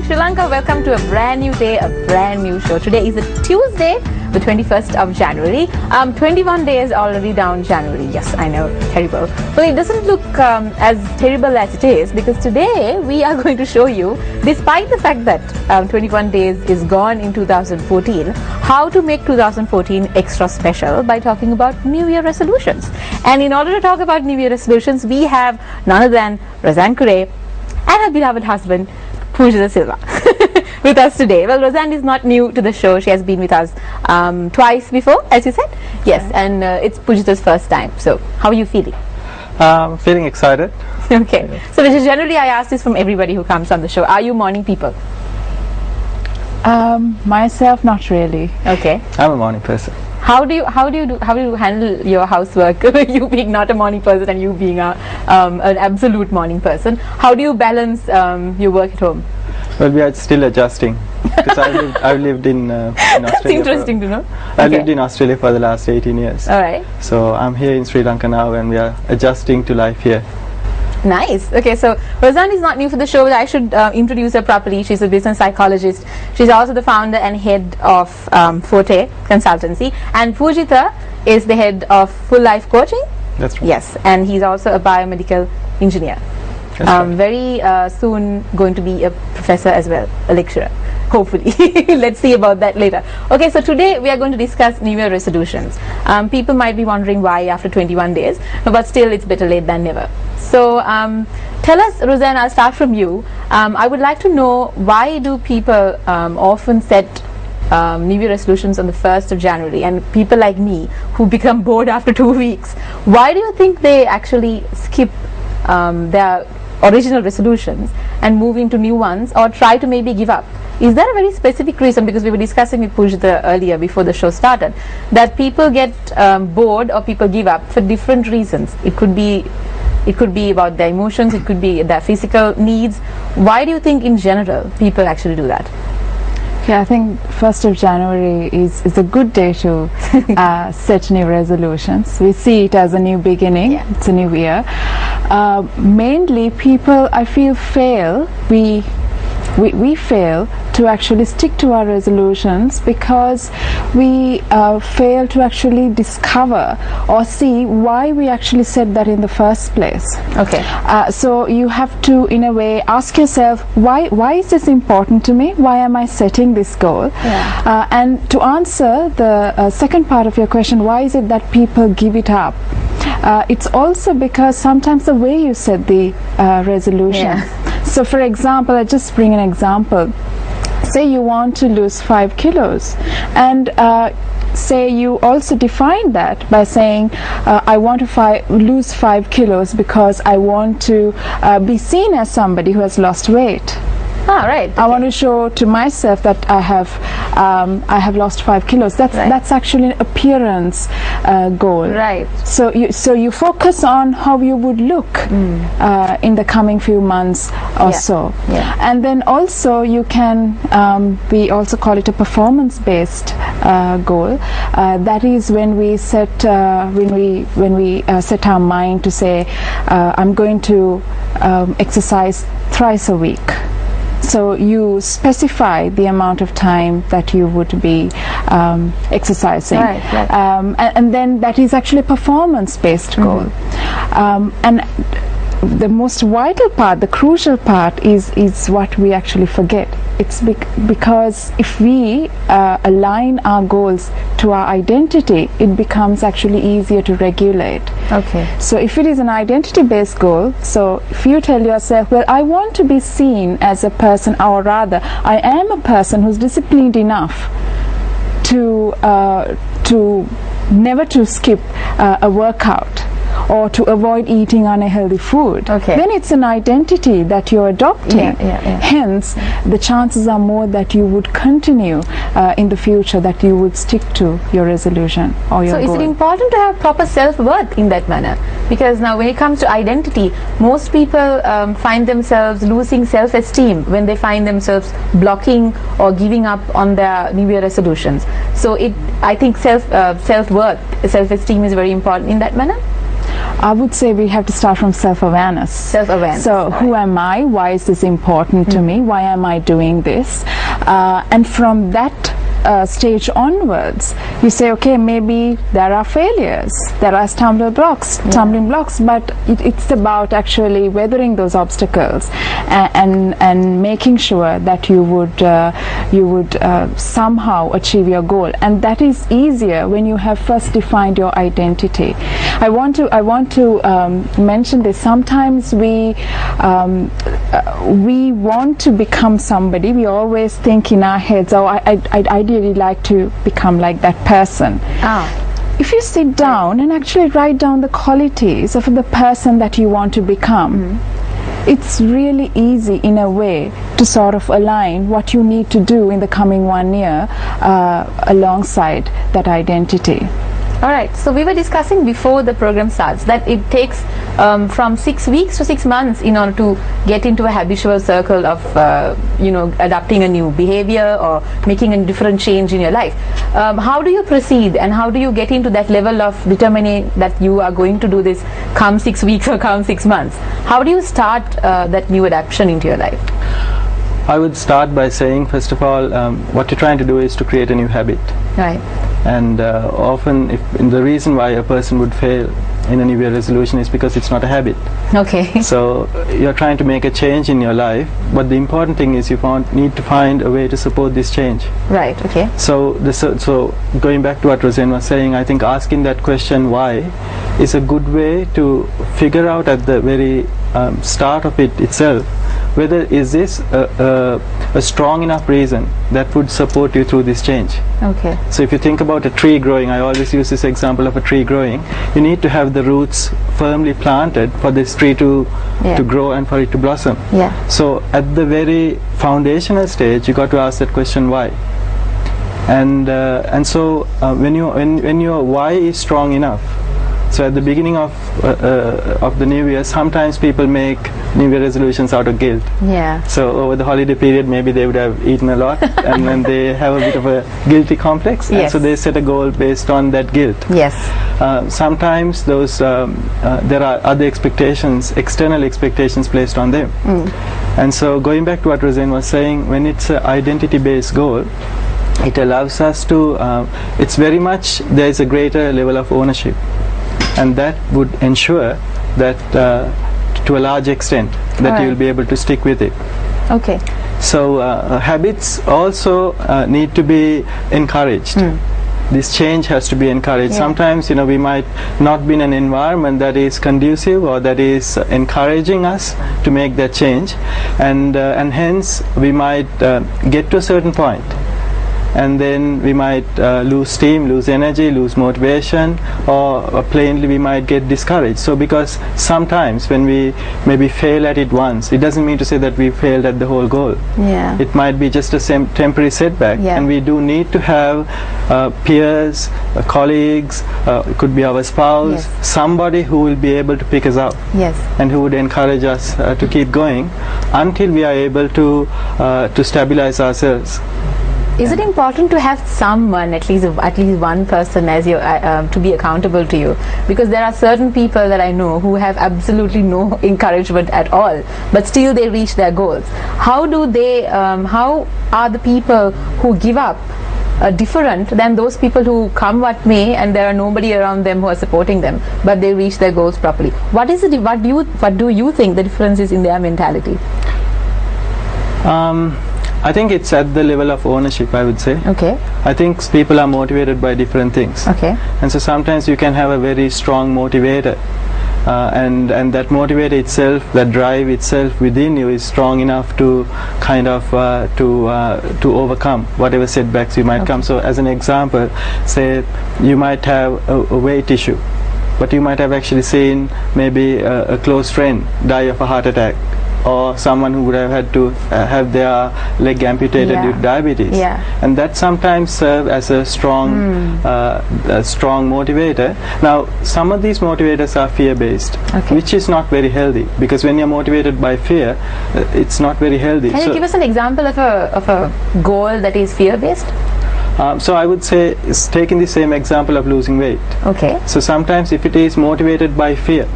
morning, Sri Lanka. Welcome to a brand new day, a brand new show. Today is a Tuesday, the 21st of January. 21 days already down January. Yes, I know, terrible. Well, it doesn't look as terrible as it is, because today we are going to show you, despite the fact that 21 days is gone in 2014, how to make 2014 extra special by talking about New Year resolutions. And in order to talk about New Year resolutions, we have none other than Roseanne Kure and her beloved husband, Pujita Silva, with us today. Well, Roseanne is not new to the show. She has been with us twice before, as you said. Yes, and it's Pujita's first time. So, how are you feeling? Feeling excited. Okay. So, generally I ask this from everybody who comes on the show. Are you morning people? Myself, not really. Okay. I'm a morning person. How do you handle your housework? You being not a morning person and you being an absolute morning person. How do you balance your work at home? Well, we are still adjusting. Because I've lived in Australia. That's interesting to know. I lived in Australia for the last 18 years. All right. So I'm here in Sri Lanka now, and we are adjusting to life here. Nice. Okay, so Roseanne is not new for the show, but I should introduce her properly. She's a business psychologist. She's also the founder and head of Forte Consultancy. And Pujita is the head of Full Life Coaching. That's right. Yes, and he's also a biomedical engineer. That's right. Very soon going to be a professor as well, a lecturer, hopefully. Let's see about that later. Okay, so today we are going to discuss New Year resolutions. People might be wondering why after 21 days, but still it's better late than never. So tell us, Roseanne, I'll start from you. I would like to know, why do people often set New Year resolutions on the 1st of January, and people like me who become bored after 2 weeks, why do you think they actually skip their original resolutions and move into new ones, or try to maybe give up? Is there a very specific reason, because we were discussing with Pujita earlier before the show started, that people get bored or people give up for different reasons? It could be about their emotions, it could be their physical needs. Why do you think in general people actually do that? Yeah, I think 1st of January is a good day to set new resolutions. We see it as a new beginning. Yeah. It's a new year. Mainly people, I feel, fail. We fail to actually stick to our resolutions because we fail to actually discover or see why we actually set that in the first place. Okay. So you have to, in a way, ask yourself, why is this important to me? Why am I setting this goal? Yeah. And to answer the second part of your question, why is it that people give it up? It's also because sometimes the way you set the resolution. Yeah. So for example, I just bring an example. Say you want to lose 5 kilos, and say you also define that by saying I want to lose 5 kilos because I want to be seen as somebody who has lost weight. Ah, right. Okay. I want to show to myself that I have lost 5 kilos. That's actually an appearance goal. Right. So you focus on how you would look in the coming few months or so. Yeah. And then also you can we also call it a performance-based goal. That is when we set set our mind to say I'm going to exercise thrice a week. So you specify the amount of time that you would be exercising. Right. And then that is actually a performance-based goal. And the most vital part, the crucial part is what we actually forget. It's because if we align our goals to our identity, it becomes actually easier to regulate. Okay. So if it is an identity-based goal, so if you tell yourself, well, I want to be seen as a person, or rather, I am a person who's disciplined enough to never to skip a workout, or to avoid eating unhealthy food, okay, then it's an identity that you're adopting. Hence, the chances are more that you would continue in the future, that you would stick to your resolution or your goal. So is it important to have proper self-worth in that manner? Because now when it comes to identity, most people find themselves losing self-esteem when they find themselves blocking or giving up on their New Year resolutions. So I think self-worth, self-esteem is very important in that manner. I would say we have to start from self-awareness. Self-awareness. So who am I? Why is this important to me? Why am I doing this? And from that stage onwards, you say, okay, maybe there are failures, there are stumbling blocks, but it's about actually weathering those obstacles and making sure that you would somehow achieve your goal. And that is easier when you have first defined your identity. I want to mention this. Sometimes we want to become somebody. We always think in our heads, oh, I'd ideally like to become like that person. If you sit down and actually write down the qualities of the person that you want to become, it's really easy in a way to sort of align what you need to do in the coming 1 year alongside that identity. Alright, so we were discussing before the program starts that it takes from 6 weeks to 6 months in order to get into a habitual circle of adopting a new behavior or making a different change in your life. How do you proceed, and how do you get into that level of determining that you are going to do this come 6 weeks or come 6 months? How do you start that new adaptation into your life? I would start by saying, first of all, what you're trying to do is to create a new habit. Right. And often the reason why a person would fail in a New Year resolution is because it's not a habit. Okay. So you're trying to make a change in your life, but the important thing is you need to find a way to support this change. Right, okay. So going back to what Roseanne was saying, I think asking that question why is a good way to figure out at the very start of it itself whether is this a strong enough reason that would support you through this change. Okay. So if you think about a tree growing, I always use this example of a tree growing. You need to have the roots firmly planted for this tree to grow and for it to blossom. Yeah. So at the very foundational stage, you got to ask that question why. And so when your why is strong enough. So at the beginning of the new year, sometimes people make New Year resolutions out of guilt. Yeah. So over the holiday period, maybe they would have eaten a lot, and then they have a bit of a guilty complex, and so they set a goal based on that guilt. Yes. Sometimes those there are other expectations, external expectations placed on them. And so going back to what Roseanne was saying, when it's an identity-based goal, it allows us to. It's very much there is a greater level of ownership. And that would ensure that to a large extent that you will be able to stick with it. Okay. So habits also need to be encouraged. This change has to be encouraged. Sometimes we might not be in an environment that is conducive or that is encouraging us to make that change, and hence we might get to a certain point, and then we might lose steam, lose energy, lose motivation, or plainly we might get discouraged. So because sometimes when we maybe fail at it once, it doesn't mean to say that we failed at the whole goal. Yeah. It might be just a temporary setback, and we do need to have peers, colleagues, it could be our spouse, somebody who will be able to pick us up, and who would encourage us to keep going until we are able to stabilize ourselves. Is it important to have someone, at least one person, as you to be accountable to you? Because there are certain people that I know who have absolutely no encouragement at all, but still they reach their goals. How do they? How are the people who give up different than those people who come what may, and there are nobody around them who are supporting them, but they reach their goals properly? What do you think the difference is in their mentality? I think it's at the level of ownership, I would say. Okay. I think people are motivated by different things. Okay. And so sometimes you can have a very strong motivator, and that motivator itself, that drive itself within you is strong enough to kind of to overcome whatever setbacks you might come. So as an example, say you might have a weight issue, but you might have actually seen maybe a close friend die of a heart attack, or someone who would have had to have their leg amputated due to diabetes, and that sometimes serve as a strong motivator. Now some of these motivators are fear-based, which is not very healthy, because when you're motivated by fear, it's not very healthy. Can you give us an example of a goal that is fear-based? So I would say, is taking the same example of losing weight. Okay. So sometimes if it is motivated by fear,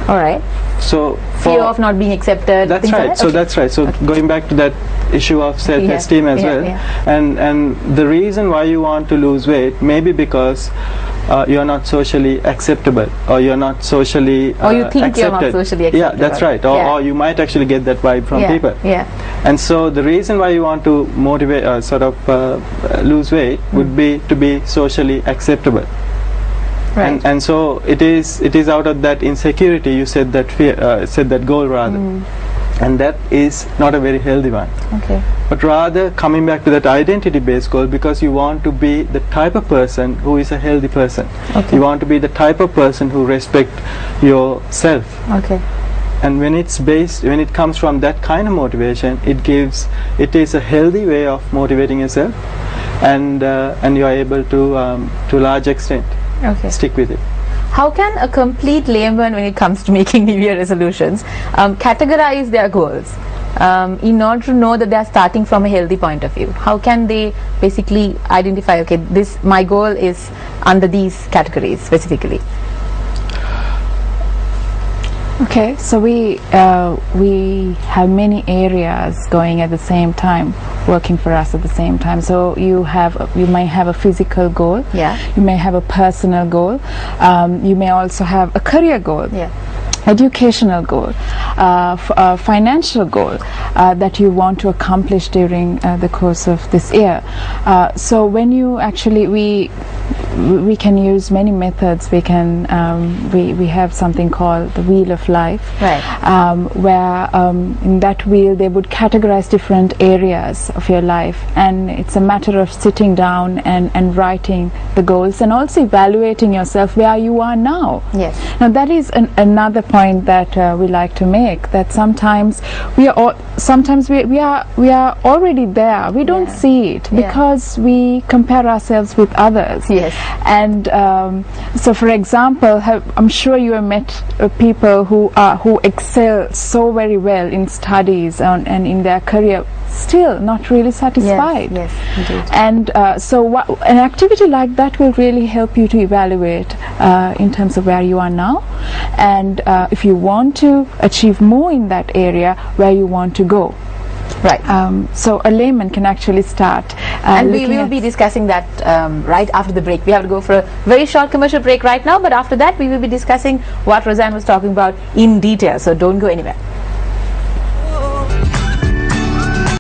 All right. so Fear of not being accepted. that's things like right. that? So Okay. that's right. So going back to that issue of self-esteem as well, and the reason why you want to lose weight may be because you're not socially acceptable, or you're not socially Or you think you're not accepted. socially Yeah, acceptable. that's right. Or you might actually get that vibe from people. Yeah. And so the reason why you want to motivate, lose weight, would be to be socially acceptable. Right. And so it is out of that insecurity you set that fear, set that goal rather, and that is not a very healthy one. Okay. But rather coming back to that identity-based goal, because you want to be the type of person who is a healthy person. Okay. You want to be the type of person who respect yourself. Okay. And when it comes from that kind of motivation, it is a healthy way of motivating yourself, and you are able to a large extent stick with it. How can a complete layman, when it comes to making New Year resolutions, categorize their goals in order to know that they are starting from a healthy point of view? How can they basically identify, okay, my goal is under these categories specifically? Okay, so we have many areas going at the same time, working for us at the same time. So you may have a physical goal, you may have a personal goal, you may also have a career goal, educational goal, financial goal that you want to accomplish during the course of this year. So when you actually we can use many methods. We can we have something called the wheel of life, where in that wheel they would categorize different areas of your life, and it's a matter of sitting down and writing the goals, and also evaluating yourself where you are now. Now that is another point that we like to make, that sometimes we are already there. We don't see it because we compare ourselves with others. And so, for example, I'm sure you have met people who excel so very well in studies and in their career, still not really satisfied. And so an activity like that will really help you to evaluate in terms of where you are now, and if you want to achieve more in that area, where you want to go. So a layman can actually start and we will be discussing that right after the break. We have to go for a very short commercial break right now, but after that we will be discussing what Roseanne was talking about in detail, so don't go anywhere.